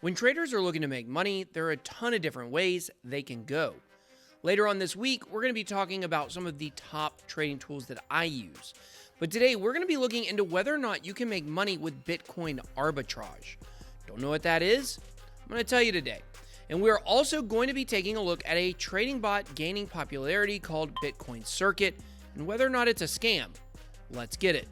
When traders are looking to make money, there are a ton of different ways they can go. Later on this week, we're going to be talking about some of the top trading tools that I use. But today, we're going to be looking into whether or not you can make money with Bitcoin arbitrage. Don't know what that is? I'm going to tell you today. And we're also going to be taking a look at a trading bot gaining popularity called Bitcoin Circuit and whether or not it's a scam. Let's get it.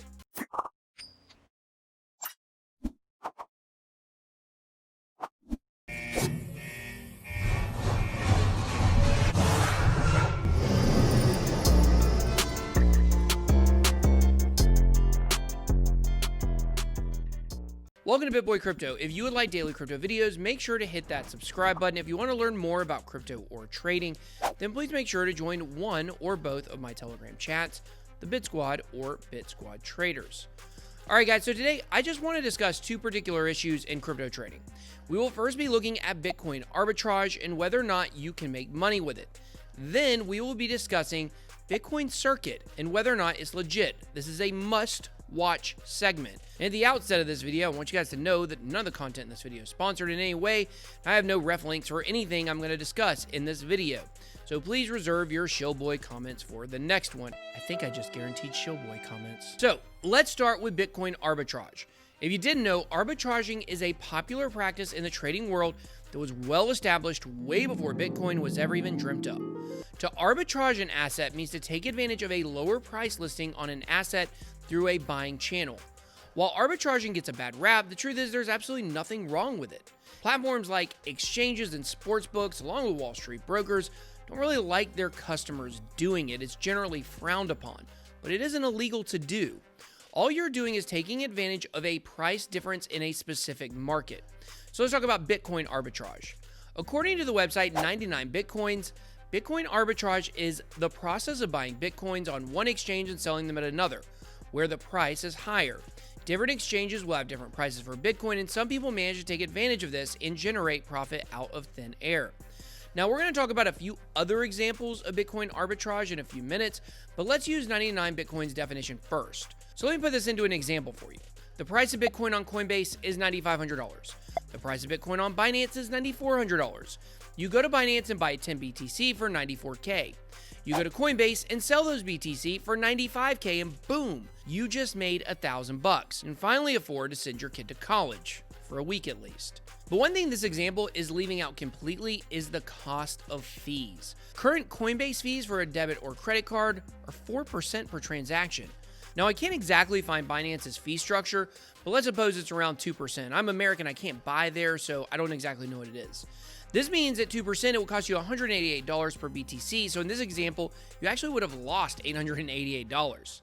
Welcome to BitBoyCrypto. If you would like daily crypto videos, make sure to hit that subscribe button. If you want to learn more about crypto or trading, then please make sure to join one or both of my Telegram chats, the Bit Squad or Bit Squad Traders. All right, guys, so today I just want to discuss two particular issues in crypto trading. We will first be looking at Bitcoin arbitrage and whether or not you can make money with it. Then we will be discussing Bitcoin Circuit and whether or not it's legit. This is a must-watch segment. And at the outset of this video, I want you guys to know that none of the content in this video is sponsored in any way. I have no ref links or anything I'm going to discuss in this video. So please reserve your Shillboy comments for the next one. I think I just guaranteed Shillboy comments. So let's start with Bitcoin arbitrage. If you didn't know, arbitraging is a popular practice in the trading world that was well established way before Bitcoin was ever even dreamt up. To arbitrage an asset means to take advantage of a lower price listing on an asset through a buying channel. While arbitraging gets a bad rap, the truth is there's absolutely nothing wrong with it. Platforms like exchanges and sportsbooks, along with Wall Street brokers, don't really like their customers doing it. It's generally frowned upon, but it isn't illegal to do. All you're doing is taking advantage of a price difference in a specific market. So let's talk about Bitcoin arbitrage. According to the website 99 Bitcoins, Bitcoin arbitrage is the process of buying Bitcoins on one exchange and selling them at another, where the price is higher. Different exchanges will have different prices for Bitcoin, and some people manage to take advantage of this and generate profit out of thin air. Now, we're going to talk about a few other examples of Bitcoin arbitrage in a few minutes, but let's use 99 Bitcoin's definition first. So let me put this into an example for you. The price of Bitcoin on Coinbase is $9,500. The price of Bitcoin on Binance is $9,400. You go to Binance and buy 10 BTC for $94K. You go to Coinbase and sell those BTC for $95K, and boom, you just made $1,000 and finally afford to send your kid to college, for a week at least. But one thing this example is leaving out completely is the cost of fees. Current Coinbase fees for a debit or credit card are 4% per transaction. Now, I can't exactly find Binance's fee structure, but let's suppose it's around 2%. I'm American, I can't buy there, so I don't exactly know what it is. This means at 2%, it will cost you $188 per BTC, so in this example, you actually would have lost $888.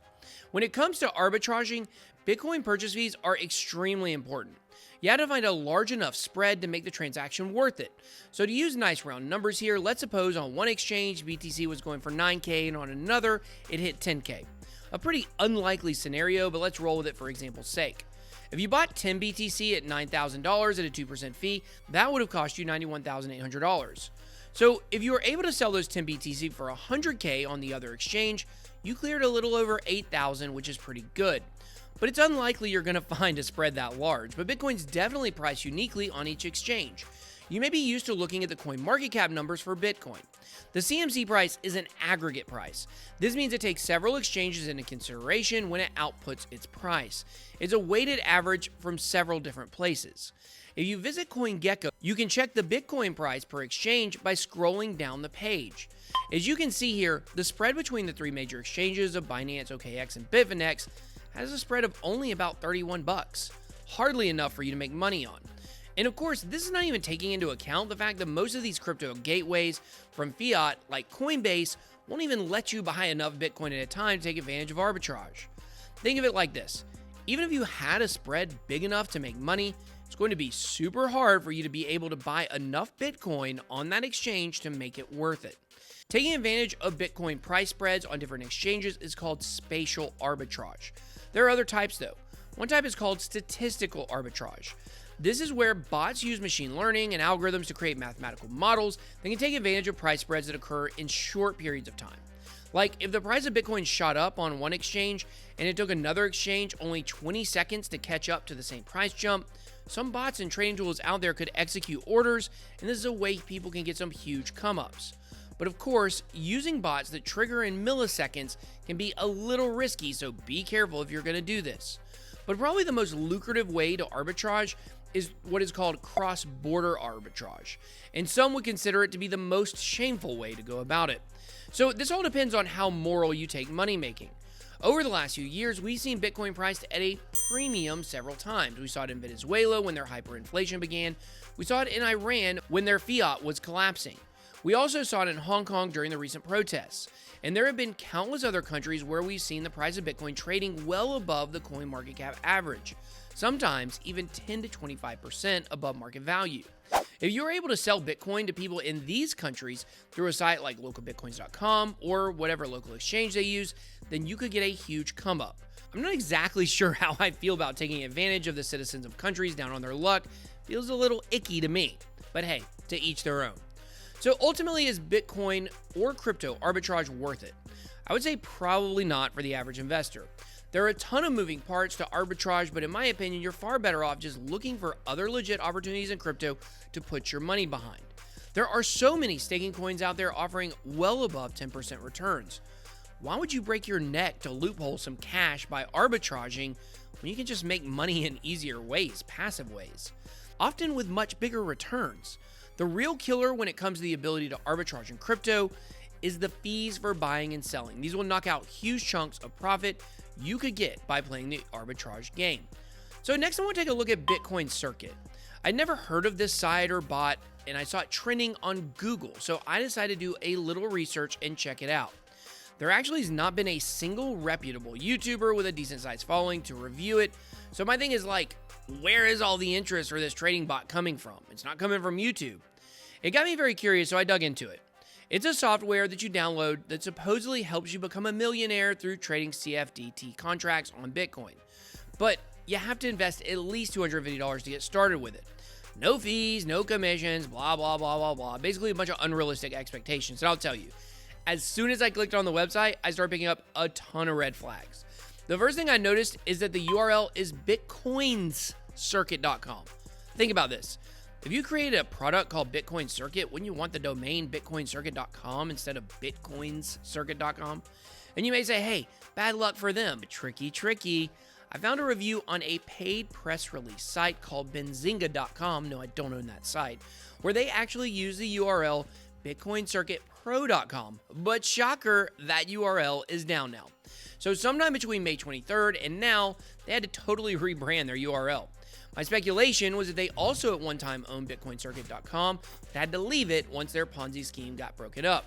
When it comes to arbitraging, Bitcoin purchase fees are extremely important. You have to find a large enough spread to make the transaction worth it. So to use nice round numbers here, let's suppose on one exchange, BTC was going for $9K, and on another, it hit $10K. A pretty unlikely scenario, but let's roll with it for example's sake. If you bought 10 BTC at $9,000 at a 2% fee, that would have cost you $91,800. So if you were able to sell those 10 BTC for $100K on the other exchange, you cleared a little over $8,000, which is pretty good. But it's unlikely you're going to find a spread that large, but Bitcoin's definitely priced uniquely on each exchange. You may be used to looking at the CoinMarketCap numbers for Bitcoin. The CMC price is an aggregate price. This means it takes several exchanges into consideration when it outputs its price. It's a weighted average from several different places. If you visit CoinGecko, you can check the Bitcoin price per exchange by scrolling down the page. As you can see here, the spread between the three major exchanges of Binance, OKX, and Bitfinex has a spread of only about $31. Hardly enough for you to make money on. And of course, this is not even taking into account the fact that most of these crypto gateways from fiat, like Coinbase, won't even let you buy enough Bitcoin at a time to take advantage of arbitrage. Think of it like this. Even if you had a spread big enough to make money, it's going to be super hard for you to be able to buy enough Bitcoin on that exchange to make it worth it. Taking advantage of Bitcoin price spreads on different exchanges is called spatial arbitrage. There are other types though. One type is called statistical arbitrage. This is where bots use machine learning and algorithms to create mathematical models that can take advantage of price spreads that occur in short periods of time. Like if the price of Bitcoin shot up on one exchange and it took another exchange only 20 seconds to catch up to the same price jump, some bots and trading tools out there could execute orders, and this is a way people can get some huge come-ups. But of course, using bots that trigger in milliseconds can be a little risky, so be careful if you're going to do this. But probably the most lucrative way to arbitrage is what is called cross-border arbitrage, and some would consider it to be the most shameful way to go about it. So this all depends on how moral you take money making. Over the last few years, we've seen Bitcoin priced at a premium several times. We saw it in Venezuela when their hyperinflation began. We saw it in Iran when their fiat was collapsing. We also saw it in Hong Kong during the recent protests. And there have been countless other countries where we've seen the price of Bitcoin trading well above the coin market cap average, sometimes even 10 to 25% above market value. If you're able to sell Bitcoin to people in these countries through a site like localbitcoins.com or whatever local exchange they use, then you could get a huge come up. I'm not exactly sure how I feel about taking advantage of the citizens of countries down on their luck. Feels a little icky to me, but hey, to each their own. So ultimately, is Bitcoin or crypto arbitrage worth it? I would say probably not for the average investor. There are a ton of moving parts to arbitrage, but in my opinion, you're far better off just looking for other legit opportunities in crypto to put your money behind. There are so many staking coins out there offering well above 10% returns. Why would you break your neck to loophole some cash by arbitraging when you can just make money in easier ways, passive ways, often with much bigger returns? The real killer when it comes to the ability to arbitrage in crypto is the fees for buying and selling. These will knock out huge chunks of profit you could get by playing the arbitrage game. So next I want to take a look at Bitcoin Circuit. I'd never heard of this site or bot, and I saw it trending on Google, so I decided to do a little research and check it out. There actually has not been a single reputable YouTuber with a decent sized following to review it, so my thing is like, where is all the interest for this trading bot coming from? It's not coming from YouTube. It got me very curious, so I dug into it. It's a software that you download that supposedly helps you become a millionaire through trading CFDT contracts on Bitcoin. But you have to invest at least $250 to get started with it. No fees, no commissions, blah, blah, blah, blah, blah. Basically a bunch of unrealistic expectations. And I'll tell you, as soon as I clicked on the website, I started picking up a ton of red flags. The first thing I noticed is that the URL is bitcoinscircuit.com. Think about this. If you created a product called Bitcoin Circuit, wouldn't you want the domain bitcoincircuit.com instead of bitcoinscircuit.com? And you may say, hey, bad luck for them. Tricky. I found a review on a paid press release site called benzinga.com. No, I don't own that site, where they actually use the URL bitcoincircuitpro.com. But shocker, that URL is down now. So sometime between May 23rd and now, they had to totally rebrand their URL. My speculation was that they also at one time owned bitcoincircuit.com, but had to leave it once their Ponzi scheme got broken up.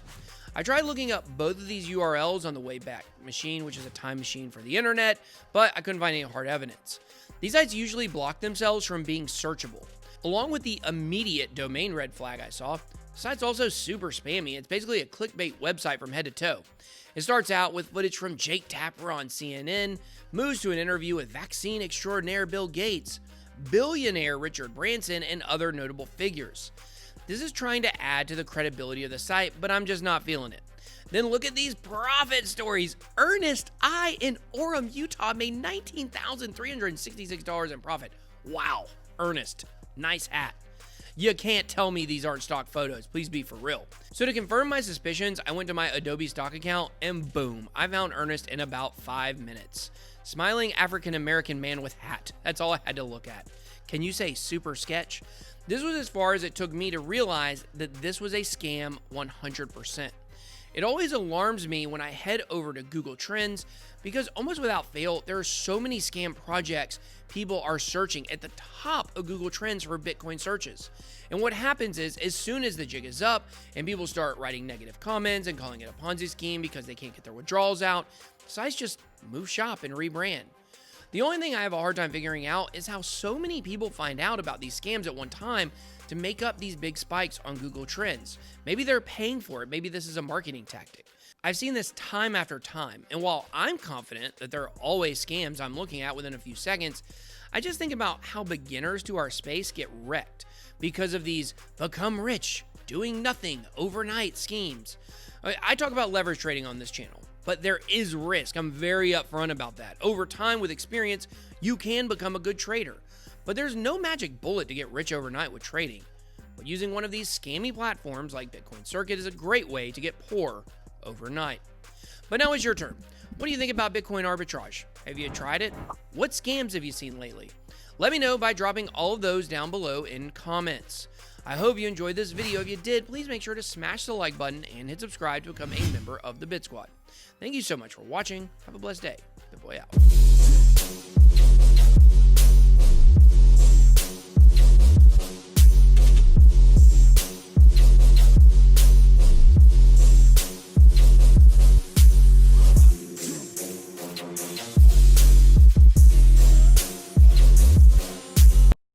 I tried looking up both of these URLs on the Wayback Machine, which is a time machine for the internet, but I couldn't find any hard evidence. These sites usually block themselves from being searchable. Along with the immediate domain red flag I saw, the site's also super spammy. It's basically a clickbait website from head to toe. It starts out with footage from Jake Tapper on CNN, moves to an interview with vaccine extraordinaire Bill Gates, billionaire Richard Branson, and other notable figures. This is trying to add to the credibility of the site, but I'm just not feeling it. Then look at these profit stories. Ernest I in Orem, Utah made $19,366 in profit. Wow, Ernest, nice hat. You can't tell me these aren't stock photos. Please be for real. So to confirm my suspicions, I went to my Adobe stock account and boom, I found Ernest in about 5 minutes. Smiling African-American man with hat. That's all I had to look at. Can you say super sketch? This was as far as it took me to realize that this was a scam 100%. It always alarms me when I head over to Google Trends because almost without fail, there are so many scam projects people are searching at the top of Google Trends for Bitcoin searches. And what happens is, as soon as the jig is up and people start writing negative comments and calling it a Ponzi scheme because they can't get their withdrawals out, sites just move shop and rebrand. The only thing I have a hard time figuring out is how so many people find out about these scams at one time to make up these big spikes on Google Trends. Maybe they're paying for it. Maybe this is a marketing tactic. I've seen this time after time, and while I'm confident that there are always scams I'm looking at within a few seconds, I just think about how beginners to our space get wrecked because of these become rich, doing nothing, overnight schemes. I talk about leverage trading on this channel, but there is risk. I'm very upfront about that. Over time, with experience, you can become a good trader. But there's no magic bullet to get rich overnight with trading. But using one of these scammy platforms like Bitcoin Circuit is a great way to get poor overnight. But now it's your turn. What do you think about Bitcoin arbitrage? Have you tried it? What scams have you seen lately? Let me know by dropping all of those down below in comments. I hope you enjoyed this video. If you did, please make sure to smash the like button and hit subscribe to become a member of the Bit Squad. Thank you so much for watching. Have a blessed day. BitBoy out.